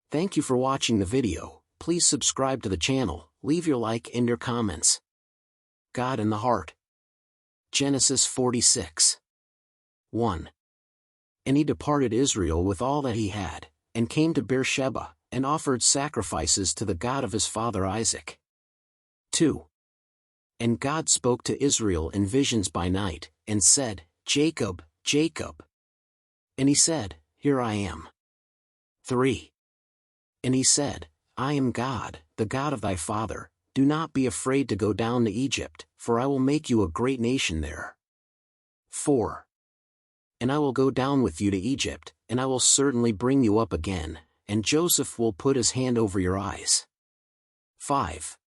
Thank you for watching the video. Please subscribe to the channel, leave your like and your comments. God in the heart. Genesis 46. 1. And he departed Israel with all that he had, and came to Beersheba, and offered sacrifices to the God of his father Isaac. 2. And God spoke to Israel in visions by night, and said, Jacob, Jacob. And he said, Here I am. 3. And he said, I am God, the God of thy father. Do not be afraid to go down to Egypt, for I will make you a great nation there. 4. And I will go down with you to Egypt, and I will certainly bring you up again, and Joseph will put his hand over your eyes. 5.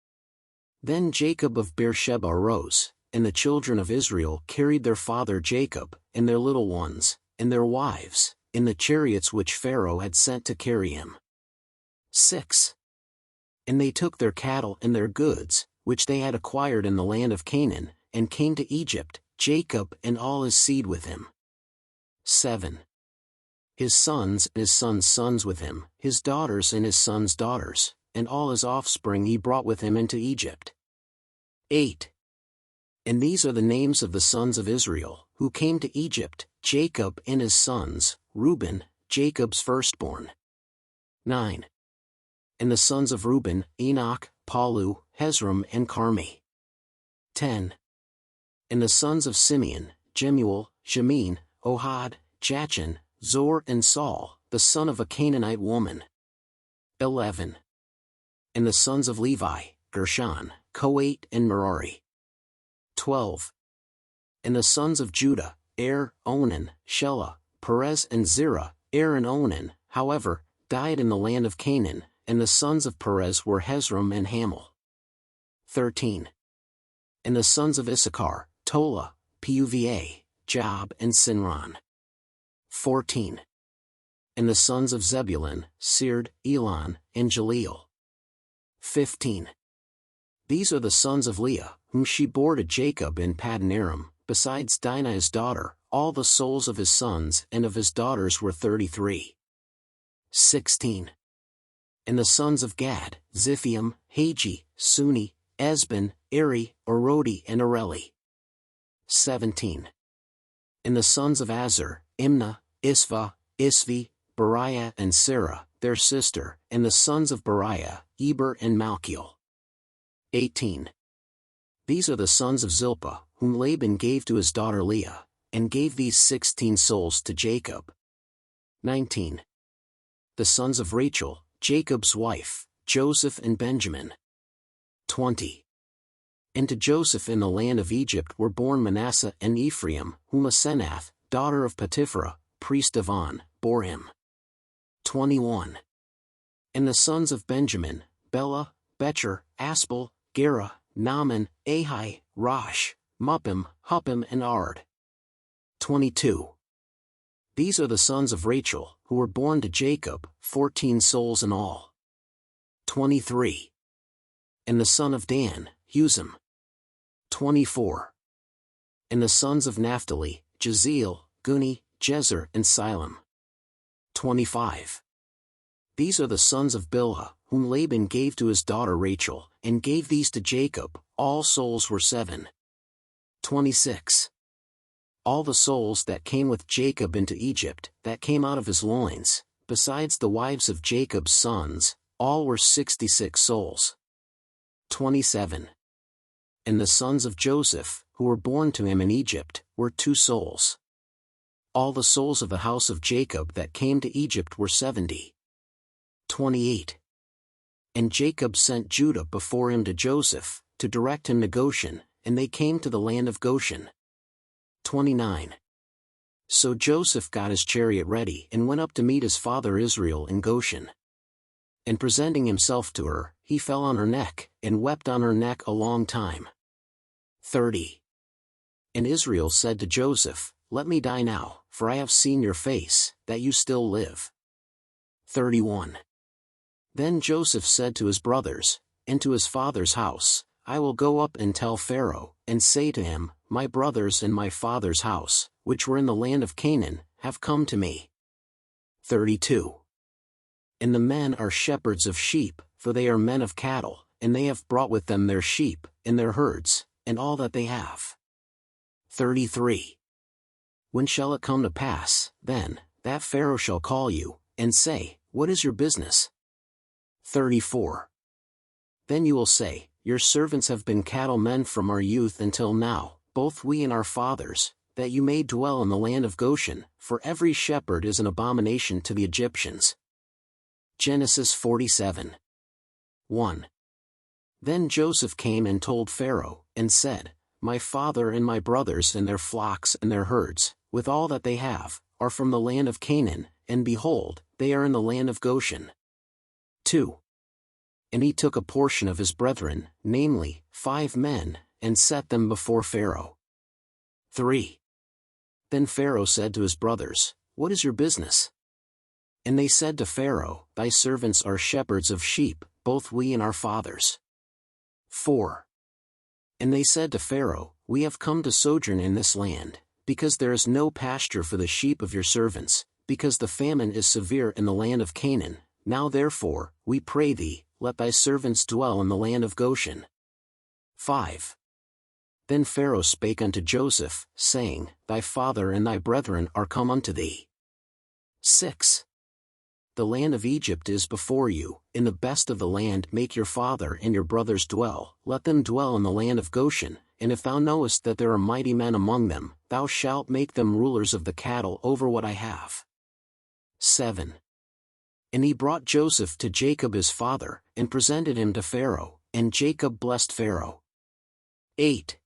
Then Jacob of Beersheba arose, and the children of Israel carried their father Jacob, and their little ones, and their wives, in the chariots which Pharaoh had sent to carry him. 6. And they took their cattle and their goods, which they had acquired in the land of Canaan, and came to Egypt, Jacob and all his seed with him. 7. His sons and his sons' sons with him, his daughters and his sons' daughters, and all his offspring he brought with him into Egypt. 8. And these are the names of the sons of Israel, who came to Egypt, Jacob and his sons, Reuben, Jacob's firstborn. 9. And the sons of Reuben, Enoch, Palu, Hezrom and Carmi. 10. And the sons of Simeon, Jemuel, Jamin, Ohad, Jachin, Zor and Saul, the son of a Canaanite woman. 11. And the sons of Levi, Gershon, Kohat and Merari. 12. And the sons of Judah, Onan, Shelah, Perez and Zerah. And Onan, however, died in the land of Canaan, and the sons of Perez were Hezrom and Hamel. 13. And the sons of Issachar, Tola, Puva, Job and Sinran. 14. And the sons of Zebulun, Sered, Elon, and Jaleel. 15. These are the sons of Leah, whom she bore to Jacob in Paddan Aram, besides Dinah his daughter. All the souls of his sons and of his daughters were 33. 16. And the sons of Gad, Ziphium, Hagi, Suni, Esban, Eri, Arodi and Areli. 17. And the sons of Azer, Imnah, Isva, Isvi, Beriah and Sarah, their sister, and the sons of Beriah, Eber and Malchiel. 18. These are the sons of Zilpah, whom Laban gave to his daughter Leah, and gave these 16 souls to Jacob. 19. The sons of Rachel, Jacob's wife, Joseph and Benjamin. 20. And to Joseph in the land of Egypt were born Manasseh and Ephraim, whom Asenath, daughter of Potipharah, priest of On, bore him. 21. And the sons of Benjamin, Bela, Becher, Aspel, Gera, Naaman, Ahi, Rosh, Muppim, Huppim and Ard. 22. These are the sons of Rachel, who were born to Jacob, 14 souls in all. 23. And the son of Dan, Husam. 24. And the sons of Naphtali, Jeziel, Guni, Jezer and Silem. 25. These are the sons of Bilhah, whom Laban gave to his daughter Rachel, and gave these to Jacob. All souls were 7. 26. All the souls that came with Jacob into Egypt, that came out of his loins, besides the wives of Jacob's sons, all were 66 souls. 27. And the sons of Joseph, who were born to him in Egypt, were 2 souls. All the souls of the house of Jacob that came to Egypt were 70. 28. And Jacob sent Judah before him to Joseph, to direct him to Goshen, and they came to the land of Goshen. 29. So Joseph got his chariot ready and went up to meet his father Israel in Goshen. And presenting himself to her, he fell on her neck, and wept on her neck a long time. 30. And Israel said to Joseph, Let me die now, for I have seen your face, that you still live. 31. Then Joseph said to his brothers, and to his father's house, I will go up and tell Pharaoh, and say to him, My brothers and my father's house, which were in the land of Canaan, have come to me. 32. And the men are shepherds of sheep, for they are men of cattle, and they have brought with them their sheep, and their herds, and all that they have. 33. When shall it come to pass, then, that Pharaoh shall call you, and say, What is your business? 34. Then you will say, Your servants have been cattle men from our youth until now, both we and our fathers, that you may dwell in the land of Goshen, for every shepherd is an abomination to the Egyptians. Genesis 47. 1. Then Joseph came and told Pharaoh, and said, My father and my brothers and their flocks and their herds, with all that they have, are from the land of Canaan, and behold, they are in the land of Goshen. 2. And he took a portion of his brethren, namely, 5 men, and set them before Pharaoh. 3. Then Pharaoh said to his brothers, What is your business? And they said to Pharaoh, Thy servants are shepherds of sheep, both we and our fathers. 4. And they said to Pharaoh, We have come to sojourn in this land, because there is no pasture for the sheep of your servants, because the famine is severe in the land of Canaan. Now therefore, we pray thee, let thy servants dwell in the land of Goshen. 5. Then Pharaoh spake unto Joseph, saying, Thy father and thy brethren are come unto thee. 6. The land of Egypt is before you, in the best of the land make your father and your brothers dwell, let them dwell in the land of Goshen, and if thou knowest that there are mighty men among them, thou shalt make them rulers of the cattle over what I have. 7. And he brought Joseph to Jacob his father, and presented him to Pharaoh, and Jacob blessed Pharaoh. 8.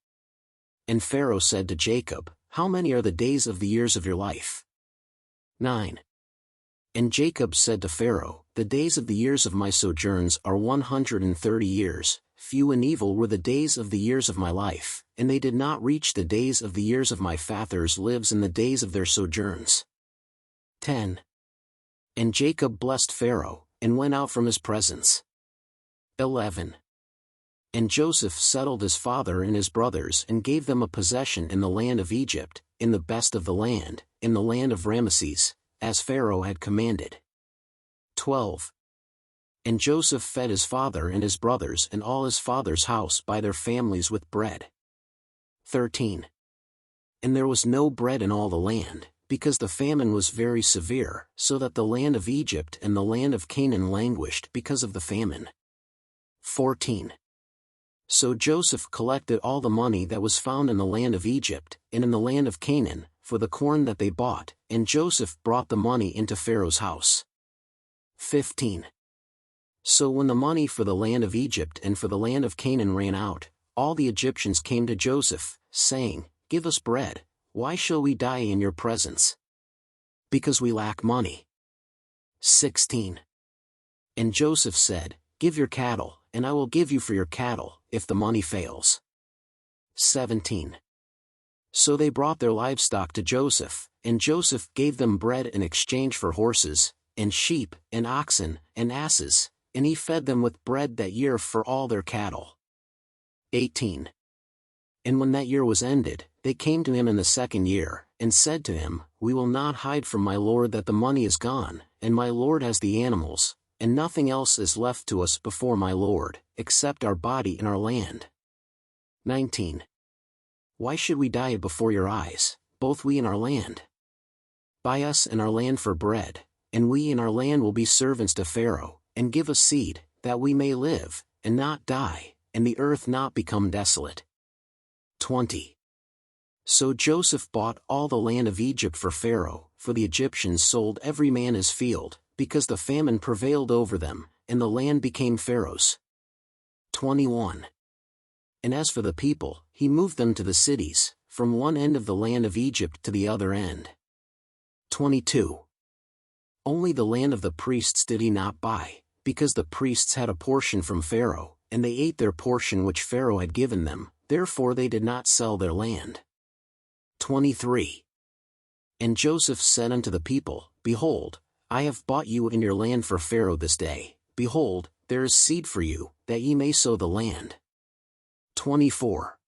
And Pharaoh said to Jacob, How many are the days of the years of your life? 9. And Jacob said to Pharaoh, The days of the years of my sojourns are 130 years, few and evil were the days of the years of my life, and they did not reach the days of the years of my fathers lives in the days of their sojourns. 10. And Jacob blessed Pharaoh, and went out from his presence. 11. And Joseph settled his father and his brothers and gave them a possession in the land of Egypt, in the best of the land, in the land of Ramesses, as Pharaoh had commanded. 12. And Joseph fed his father and his brothers and all his father's house by their families with bread. 13. And there was no bread in all the land, because the famine was very severe, so that the land of Egypt and the land of Canaan languished because of the famine. 14. So Joseph collected all the money that was found in the land of Egypt, and in the land of Canaan, for the corn that they bought, and Joseph brought the money into Pharaoh's house. 15. So when the money for the land of Egypt and for the land of Canaan ran out, all the Egyptians came to Joseph, saying, Give us bread, why shall we die in your presence? Because we lack money. 16. And Joseph said, Give your cattle, and I will give you for your cattle, if the money fails. 17. So they brought their livestock to Joseph, and Joseph gave them bread in exchange for horses, and sheep, and oxen, and asses, and he fed them with bread that year for all their cattle. 18. And when that year was ended, they came to him in the second year, and said to him, We will not hide from my lord that the money is gone, and my lord has the animals, and nothing else is left to us before my lord, except our body and our land. 19. Why should we die before your eyes, both we and our land? Buy us and our land for bread, and we and our land will be servants to Pharaoh, and give us seed, that we may live, and not die, and the earth not become desolate. 20. So Joseph bought all the land of Egypt for Pharaoh, for the Egyptians sold every man his field, because the famine prevailed over them, and the land became Pharaoh's. 21. And as for the people, he moved them to the cities, from one end of the land of Egypt to the other end. 22. Only the land of the priests did he not buy, because the priests had a portion from Pharaoh, and they ate their portion which Pharaoh had given them, therefore they did not sell their land. 23. And Joseph said unto the people, Behold, I have bought you and your land for Pharaoh this day, behold, there is seed for you, that ye may sow the land. 24.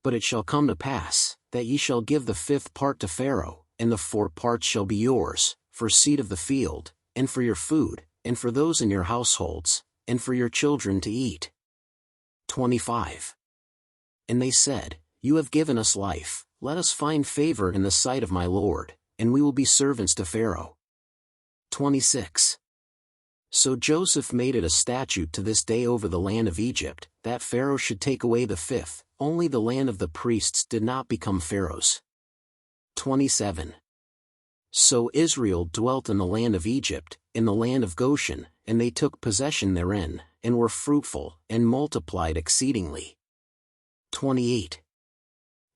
But it shall come to pass, that ye shall give the 5th part to Pharaoh, and the 4 parts shall be yours, for seed of the field, and for your food, and for those in your households, and for your children to eat. 25. And they said, You have given us life, let us find favor in the sight of my Lord, and we will be servants to Pharaoh. 26. So Joseph made it a statute to this day over the land of Egypt, that Pharaoh should take away the fifth, only the land of the priests did not become Pharaoh's. 27. So Israel dwelt in the land of Egypt, in the land of Goshen, and they took possession therein, and were fruitful, and multiplied exceedingly. 28.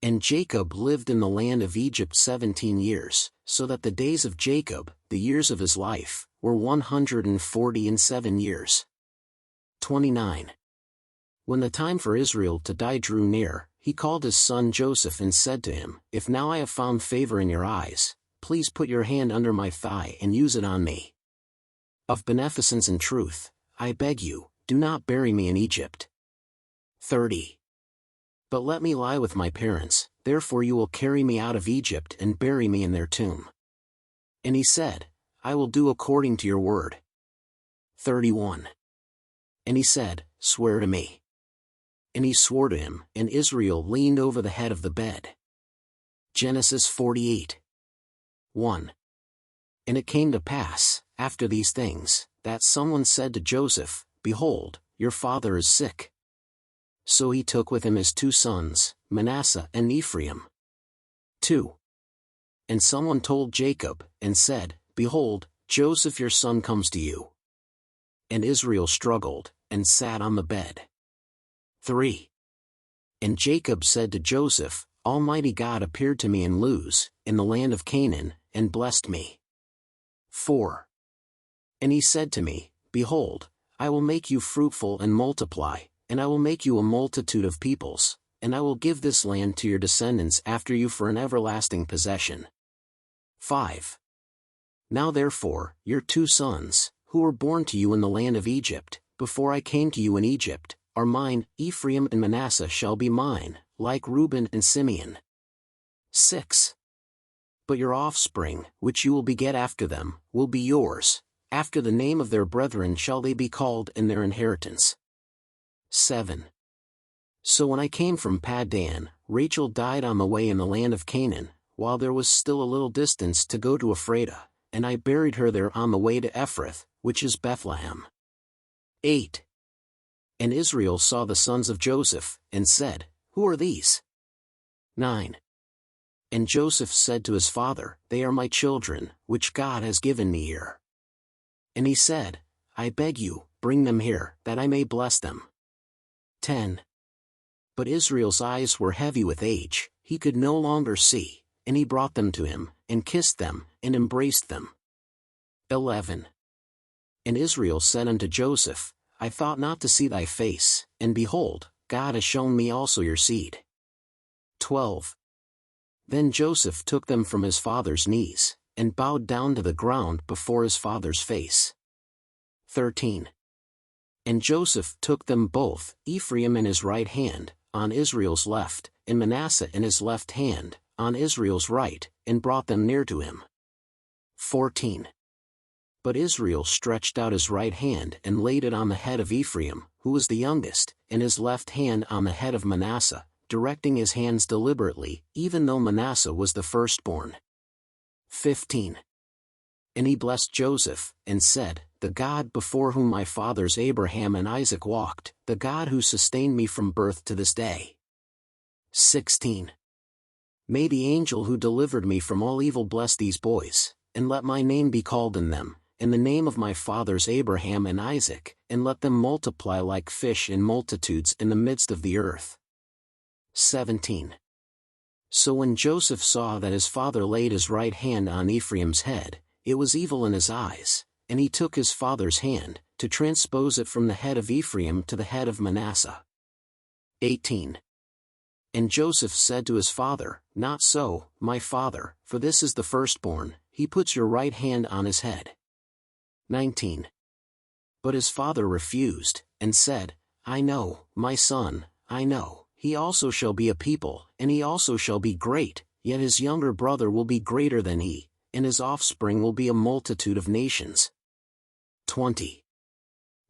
And Jacob lived in the land of Egypt 17 years, so that the days of Jacob, the years of his life, were 147 years. 29. When the time for Israel to die drew near, he called his son Joseph and said to him, If now I have found favor in your eyes, please put your hand under my thigh and use it on me. Of beneficence and truth, I beg you, do not bury me in Egypt. 30. But let me lie with my parents, therefore you will carry me out of Egypt and bury me in their tomb. And he said, I will do according to your word. 31. And he said, Swear to me. And he swore to him, and Israel leaned over the head of the bed. Genesis 48. 1. And it came to pass, after these things, that someone said to Joseph, Behold, your father is sick. So he took with him his 2 sons, Manasseh and Ephraim. 2. And someone told Jacob, and said, Behold, Joseph your son comes to you. And Israel struggled, and sat on the bed. 3. And Jacob said to Joseph, Almighty God appeared to me in Luz, in the land of Canaan, and blessed me. 4. And he said to me, Behold, I will make you fruitful and multiply, and I will make you a multitude of peoples, and I will give this land to your descendants after you for an everlasting possession. 5. Now therefore, your 2 sons, who were born to you in the land of Egypt, before I came to you in Egypt, are mine, Ephraim and Manasseh shall be mine, like Reuben and Simeon. 6. But your offspring, which you will beget after them, will be yours, after the name of their brethren shall they be called in their inheritance. 7. So when I came from Paddan, Rachel died on the way in the land of Canaan, while there was still a little distance to go to Ephrata, and I buried her there on the way to Ephrath, which is Bethlehem. 8. And Israel saw the sons of Joseph, and said, Who are these? 9. And Joseph said to his father, They are my children, which God has given me here. And he said, I beg you, bring them here, that I may bless them. 10. But Israel's eyes were heavy with age, he could no longer see, and he brought them to him, and kissed them, and embraced them. 11. And Israel said unto Joseph, I thought not to see thy face, and behold, God has shown me also your seed. 12. Then Joseph took them from his father's knees, and bowed down to the ground before his father's face. 13. And Joseph took them both, Ephraim in his right hand, on Israel's left, and Manasseh in his left hand, on Israel's right, and brought them near to him. 14. But Israel stretched out his right hand and laid it on the head of Ephraim, who was the youngest, and his left hand on the head of Manasseh, directing his hands deliberately, even though Manasseh was the firstborn. 15. And he blessed Joseph, and said, The God before whom my fathers Abraham and Isaac walked, the God who sustained me from birth to this day. 16. May the angel who delivered me from all evil bless these boys, and let my name be called in them, in the name of my fathers Abraham and Isaac, and let them multiply like fish in multitudes in the midst of the earth. 17. So when Joseph saw that his father laid his right hand on Ephraim's head, it was evil in his eyes, and he took his father's hand, to transpose it from the head of Ephraim to the head of Manasseh. 18. And Joseph said to his father, Not so, my father, for this is the firstborn, he puts your right hand on his head. 19. But his father refused, and said, I know, my son, I know, he also shall be a people, and he also shall be great, yet his younger brother will be greater than he, and his offspring will be a multitude of nations. 20.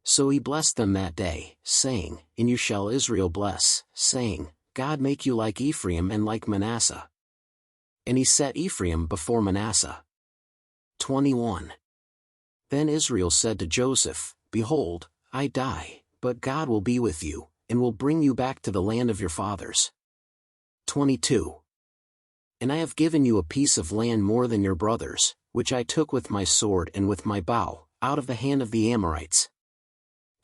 So he blessed them that day, saying, In you shall Israel bless, saying, God make you like Ephraim and like Manasseh. And he set Ephraim before Manasseh. 21. Then Israel said to Joseph, Behold, I die, but God will be with you, and will bring you back to the land of your fathers. 22. And I have given you a piece of land more than your brothers, which I took with my sword and with my bow, out of the hand of the Amorites.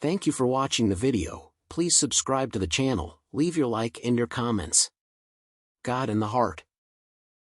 Thank you for watching the video. Please subscribe to the channel, leave your like and your comments. God in the Heart.